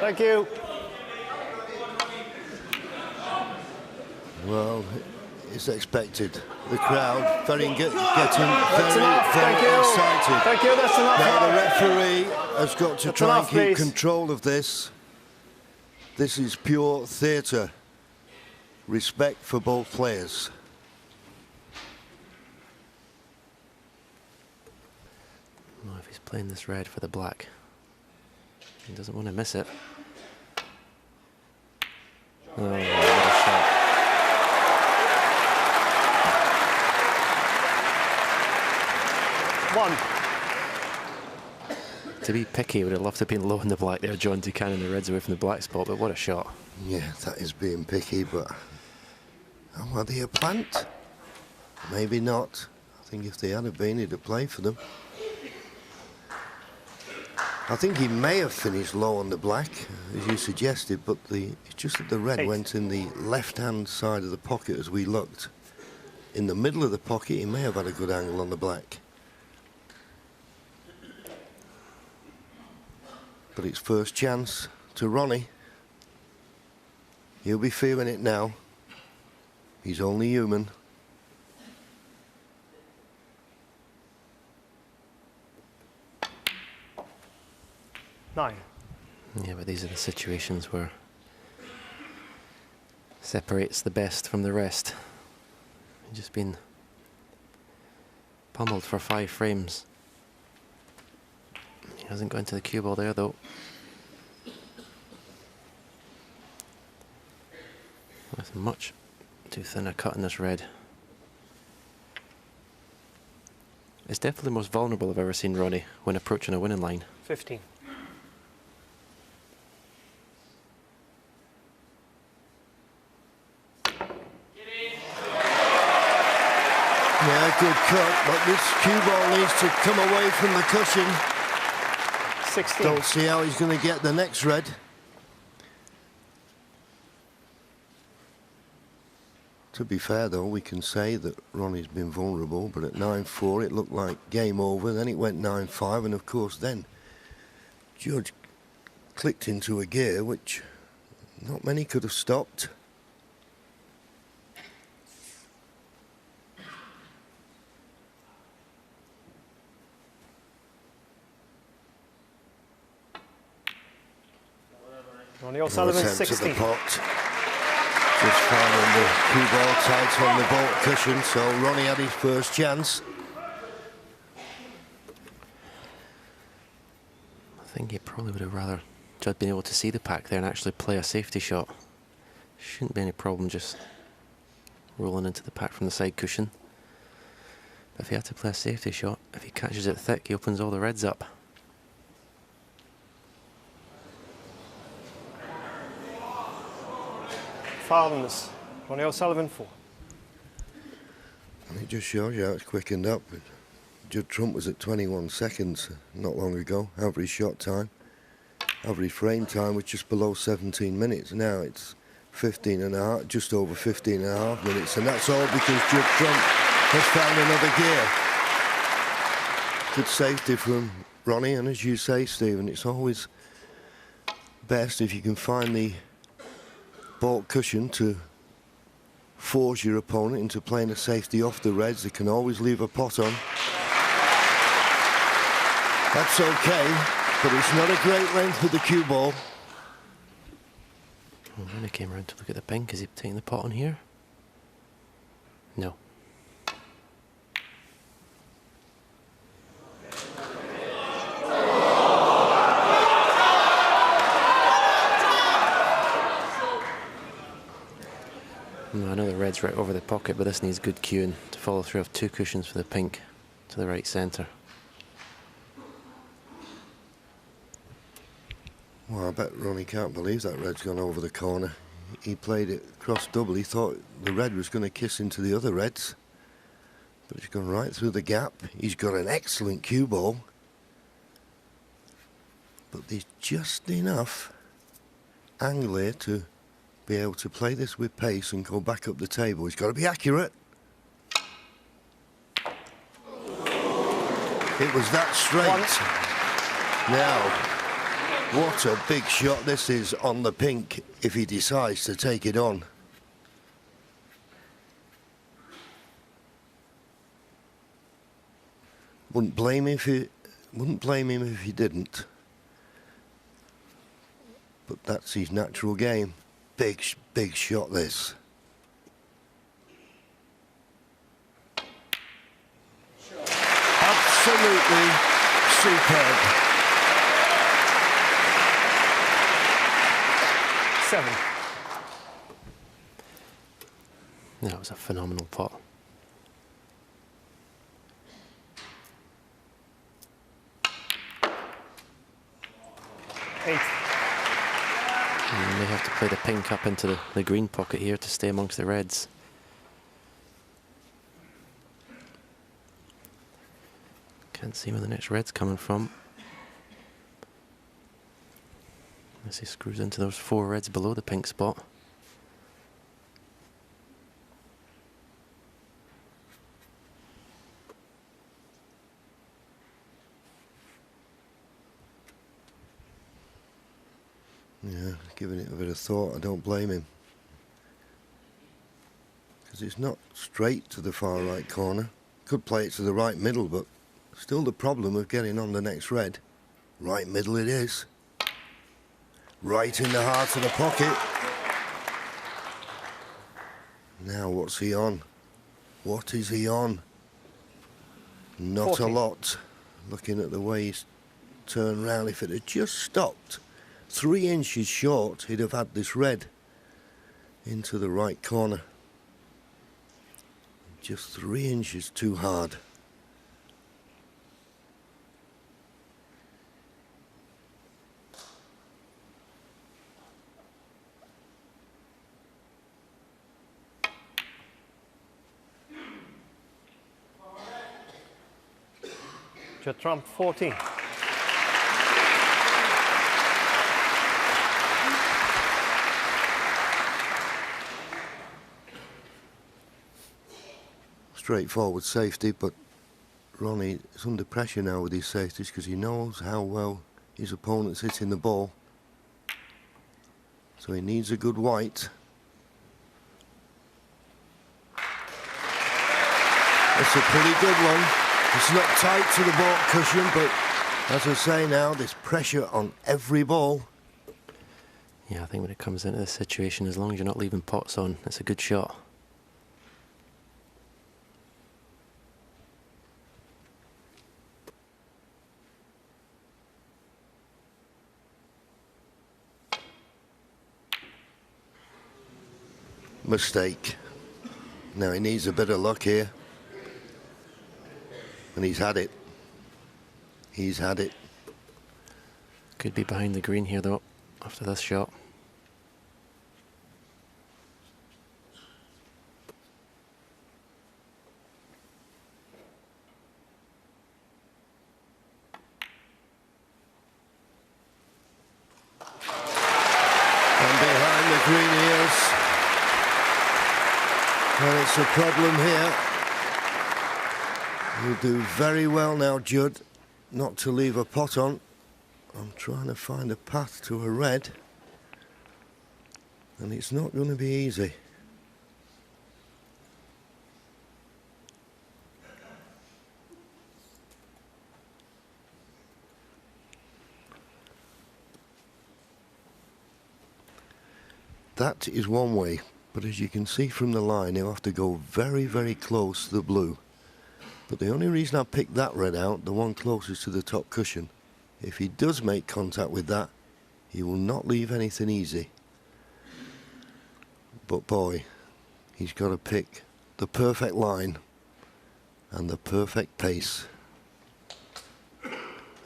Thank you. Well, it's expected. The crowd getting very excited. Thank you, that's enough. Now the referee has got to try and keep control of this. This is pure theatre. Respect for both players. Well, if he's playing this red for the black, he doesn't want to miss it. Oh, what a shot. One. To be picky, would have loved to have been low in the black there, John, to cannon the reds away from the black spot, but what a shot. Yeah, that is being picky, but are they a plant? Maybe not. I think if they had been, he'd have played for them. I think he may have finished low on the black, as you suggested, but it's just that the red went in the left-hand side of the pocket as we looked. In the middle of the pocket, he may have had a good angle on the black. But it's first chance to Ronnie. He'll be feeling it now. He's only human. Nine. Yeah, but these are the situations where separates the best from the rest. He's just been pummeled for 5 frames. He hasn't gone to the cue ball there, though. With much too thin a cut in this red. It's definitely the most vulnerable I've ever seen Ronnie when approaching a winning line. 15. Yeah, good cut, but this cue ball needs to come away from the cushion. 16. Don't see how he's going to get the next red. To be fair, though, we can say that Ronnie's been vulnerable, but at 9-4 it looked like game over. Then it went 9-5, and of course then Judge clicked into a gear which not many could have stopped. Ronnie Sullivan, 16. The pot. Just finding the cue ball tight on the vault cushion, so Ronnie had his first chance. I think he probably would have rather Judd been able to see the pack there and actually play a safety shot. Shouldn't be any problem just rolling into the pack from the side cushion. But if he had to play a safety shot, if he catches it thick, he opens all the reds up. Foul on this. Ronnie O'Sullivan, 4. And it just shows you how it's quickened up. Judd Trump was at 21 seconds not long ago. Average shot time. Average frame time was just below 17 minutes. Now it's 15 and a half, just over 15 and a half minutes. And that's all because Judd Trump has found another gear. Good safety from Ronnie. And as you say, Stephen, it's always best if you can find the vault cushion to force your opponent into playing a safety off the reds. They can always leave a pot on. That's okay, but it's not a great length with the cue ball. Well, Ronnie came around to look at the pink. Is he taking the pot on here? No. I know the red's right over the pocket, but this needs good cueing to follow through of 2 cushions for the pink to the right centre. Well, I bet Ronnie can't believe that red's gone over the corner. He played it cross double. He thought the red was going to kiss into the other reds, but it's gone right through the gap. He's got an excellent cue ball, but there's just enough angle here to be able to play this with pace and go back up the table. He's got to be accurate. It was that straight. Now, What a big shot this is on the pink if he decides to take it on. Wouldn't blame him if he didn't. But that's his natural game. Big shot this. Absolutely superb. 7. That was a phenomenal pot. Eight. And they have to play the pink up into the green pocket here to stay amongst the reds. Can't see where the next red's coming from. As he screws into those 4 reds below the pink spot. Yeah, giving it a bit of thought. I don't blame him. Because it's not straight to the far right corner. Could play it to the right middle, but still the problem of getting on the next red. Right middle it is. Right in the heart of the pocket. Now what's he on? What is he on? Not 14. a lot. Looking at the way he's turned round, if it had just stopped 3 inches short, he'd have had this red into the right corner. Just 3 inches too hard. Judd Trump 14. Straightforward safety, but Ronnie is under pressure now with his safeties because he knows how well his opponent's hitting the ball. So he needs a good white. It's a pretty good one. It's not tight to the ball cushion, but as I say now, there's pressure on every ball. Yeah, I think when it comes into this situation, as long as you're not leaving pots on, it's a good shot. Mistake. Now he needs a bit of luck here. And he's had it. He's had it. Could be behind the green here though, after this shot. And behind the green he is. And it's a problem here. You do very well now, Judd, not to leave a pot on. I'm trying to find a path to a red. And it's not going to be easy. That is one way, but as you can see from the line, he'll have to go very, very close to the blue. But the only reason I picked that red out, the one closest to the top cushion, if he does make contact with that, he will not leave anything easy. But boy, he's got to pick the perfect line and the perfect pace.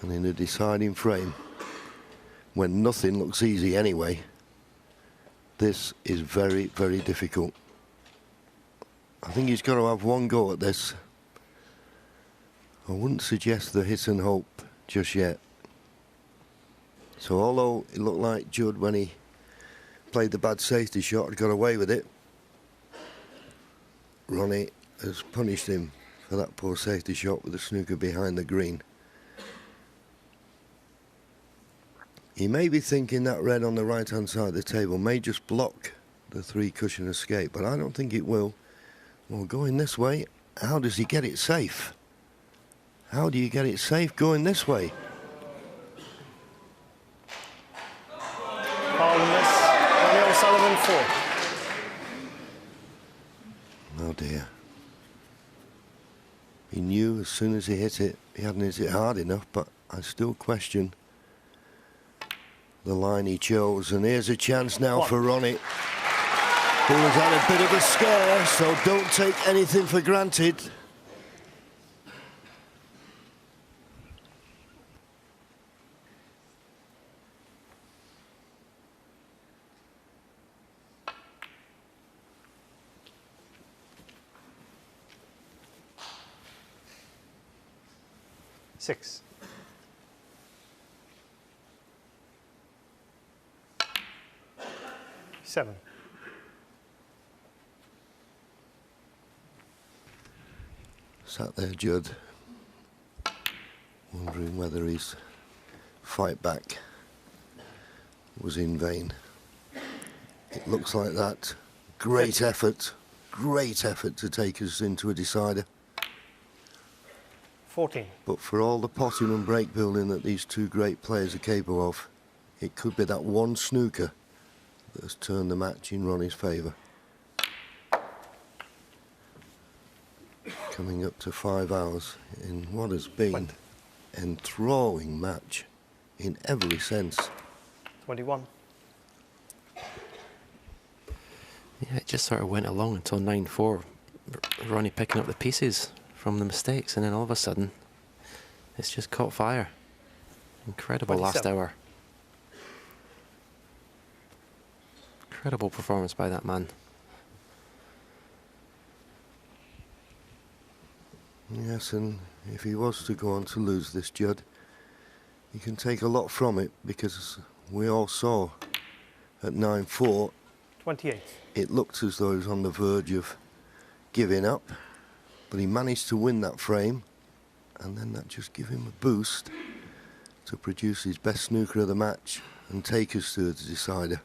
And in a deciding frame, when nothing looks easy anyway, this is very, very difficult. I think he's got to have one go at this. I wouldn't suggest the hit and hope just yet. So although it looked like Judd, when he played the bad safety shot, had got away with it, Ronnie has punished him for that poor safety shot with the snooker behind the green. You may be thinking that red on the right-hand side of the table may just block the 3-cushion escape, but I don't think it will. Well, going this way, how does he get it safe? How do you get it safe going this way? Ronnie Sullivan 4. Oh dear. He knew as soon as he hit it, he hadn't hit it hard enough, but I still question the line he chose. And here's a chance now for Ronnie, who has had a bit of a scare, so don't take anything for granted. Six. Seven. Sat there, Judd, wondering whether his fight back was in vain. It looks like that. Great effort to take us into a decider. 14. But for all the potting and break building that these two great players are capable of, it could be that one snooker that has turned the match in Ronnie's favour. Coming up to 5 hours in what has been an enthralling match in every sense. 21. Yeah, it just sort of went along until 9-4. Ronnie picking up the pieces from the mistakes, and then all of a sudden it's just caught fire. Incredible 27. last hour. Incredible performance by that man. Yes, and if he was to go on to lose this, Judd, he can take a lot from it, because we all saw at 9-4 28. it looked as though he was on the verge of giving up, but he managed to win that frame, and then that just gave him a boost to produce his best snooker of the match and take us to the decider.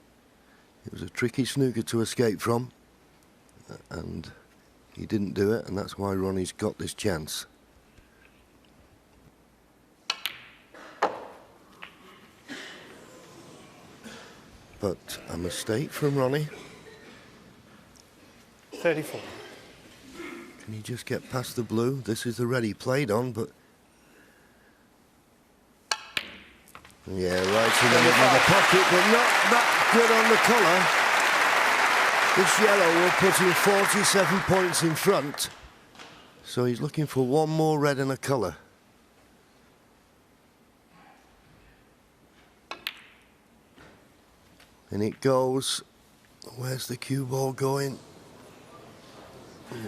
It was a tricky snooker to escape from, and he didn't do it, and that's why Ronnie's got this chance. But a mistake from Ronnie. 34. Can he just get past the blue? This is the red he played on, but... yeah, right in the middle of the pocket, but not that good on the colour. This yellow will put him 47 points in front. So he's looking for one more red and a colour. And it goes. Where's the cue ball going?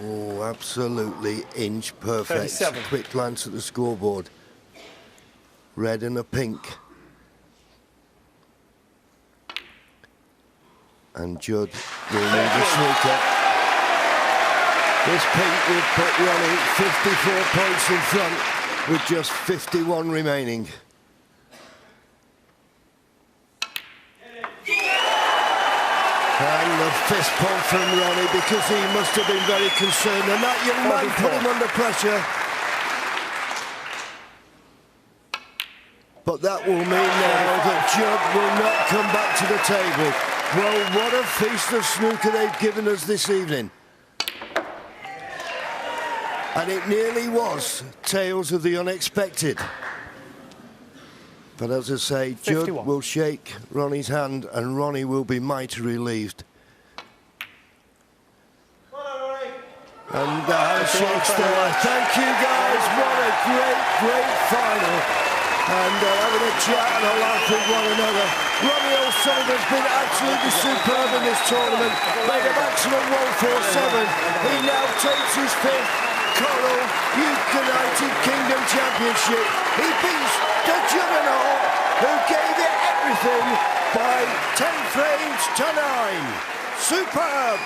Oh, absolutely inch perfect. 37. Quick glance at the scoreboard. Red and a pink. And Judd will need a snooker. This pink will put Ronnie 54 points in front with just 51 remaining. And the fist pump from Ronnie, because he must have been very concerned, and that young man put him under pressure. But that will mean now that Judd will not come back to the table. Well, what a feast of snooker they've given us this evening. And it nearly was tales of the unexpected. But as I say, 51. Judd will shake Ronnie's hand, and Ronnie will be mighty relieved. And the handshakes there. Thank you, guys. What a great final. And having a chat and a laugh with one another. Ronnie O'Sullivan's been absolutely superb in this tournament. Made a maximum 147. He now takes his fifth Coral United Kingdom Championship. He beats the juggernaut who gave it everything by 10 frames to 9. Superb!